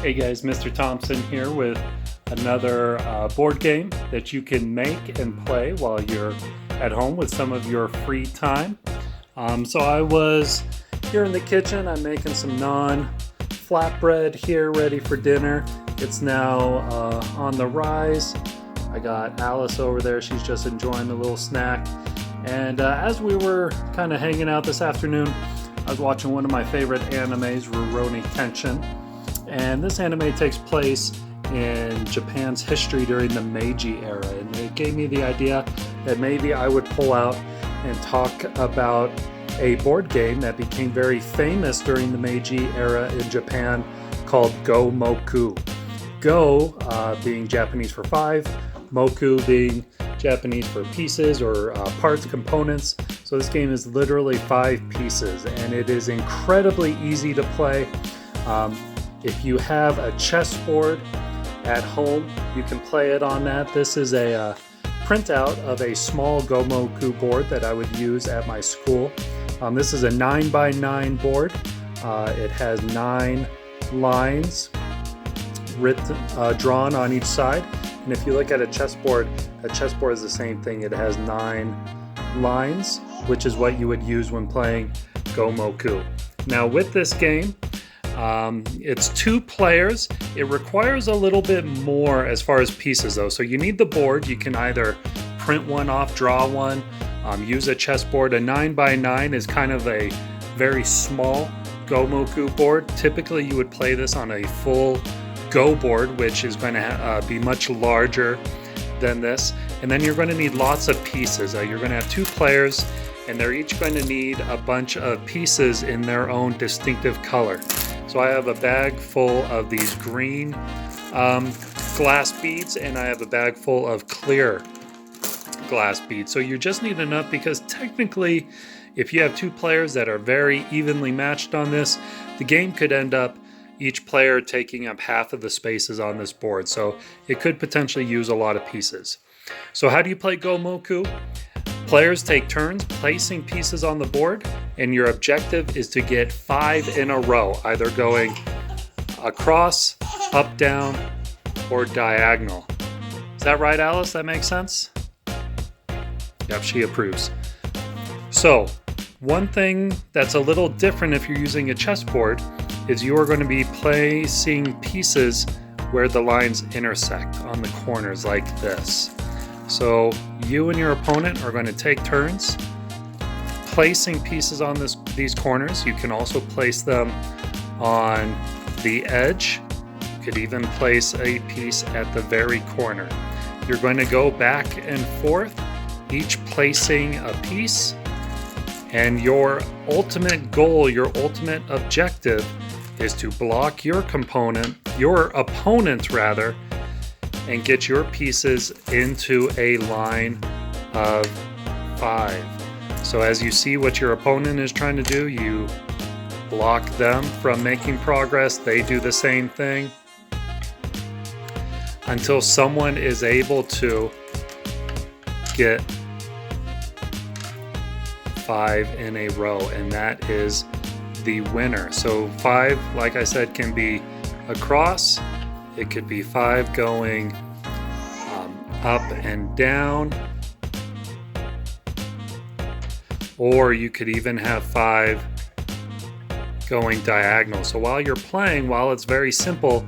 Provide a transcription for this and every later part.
Hey guys, Mr. Thompson here with another board game that you can make and play while you're at home with some of your free time. So I was here in the kitchen. I'm making some naan flatbread here ready for dinner. It's now on the rise. I got Alice over there. She's just enjoying a little snack. And as we were kind of hanging out this afternoon, I was watching one of my favorite animes, Rurouni Kenshin. And this anime takes place in Japan's history during the Meiji era. And it gave me the idea that maybe I would pull out and talk about a board game that became very famous during the Meiji era in Japan called Gomoku. Go being Japanese for 5, Moku being Japanese for pieces or parts, components. So this game is literally 5 pieces and it is incredibly easy to play. If you have a chessboard at home, you can play it on that. This is a printout of a small Gomoku board that I would use at my school. This is a 9x9 board. It has 9 lines drawn on each side. And if you look at a chessboard is the same thing. It has 9 lines, which is what you would use when playing Gomoku. Now with this game, it's 2 players. It requires a little bit more as far as pieces though. So you need the board. You can either print one off, draw one, use a chessboard. A 9x9 is kind of a very small Gomoku board. Typically you would play this on a full Go board, which is going to be much larger than this. And then you're going to need lots of pieces. You're going to have 2 players and they're each going to need a bunch of pieces in their own distinctive color. So I have a bag full of these green glass beads and I have a bag full of clear glass beads. So you just need enough because technically if you have 2 players that are very evenly matched on this, the game could end up each player taking up half of the spaces on this board. So it could potentially use a lot of pieces. So how do you play Gomoku? Players take turns placing pieces on the board, and your objective is to get 5 in a row, either going across, up, down, or diagonal. Is that right, Alice? That makes sense? Yep, she approves. So, one thing that's a little different if you're using a chessboard is you are going to be placing pieces where the lines intersect on the corners like this. So you and your opponent are going to take turns placing pieces on these corners. You can also place them on the edge. You could even place a piece at the very corner. You're going to go back and forth, each placing a piece. And your ultimate goal, your ultimate objective is to block your opponent rather, and get your pieces into a line of 5. So as you see what your opponent is trying to do, you block them from making progress. They do the same thing until someone is able to get 5 in a row, and that is the winner. So 5, like I said, can be across. It could be 5 going up and down, or you could even have 5 going diagonal. So while you're playing, while it's very simple,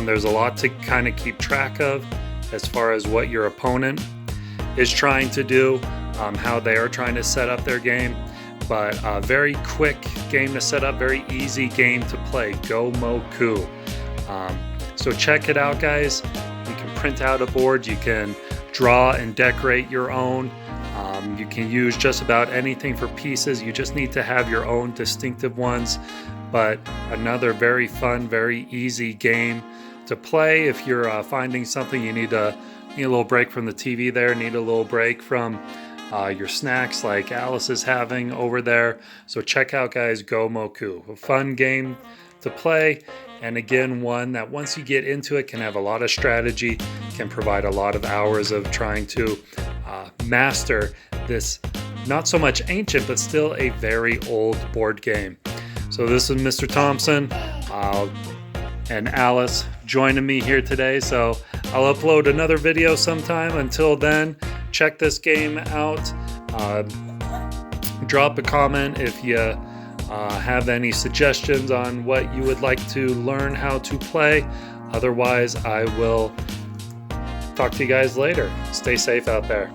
there's a lot to kind of keep track of as far as what your opponent is trying to do, how they are trying to set up their game. But a very quick game to set up, very easy game to play, Gomoku. So check it out, guys. You can print out a board, you can draw and decorate your own. You can use just about anything for pieces. You just need to have your own distinctive ones. But another very fun, very easy game to play. If you're finding something you need a little break from the TV there, need a little break from your snacks like Alice is having over there. So check out, guys, Gomoku. A fun game to play, and again, one that once you get into it can have a lot of strategy, can provide a lot of hours of trying to master this not so much ancient but still a very old board game. So this is Mr. Thompson. and Alice joining me here today. So I'll upload another video sometime. Until then, check this game out. Drop a comment if you have any suggestions on what you would like to learn how to play. Otherwise, I will talk to you guys later. Stay safe out there.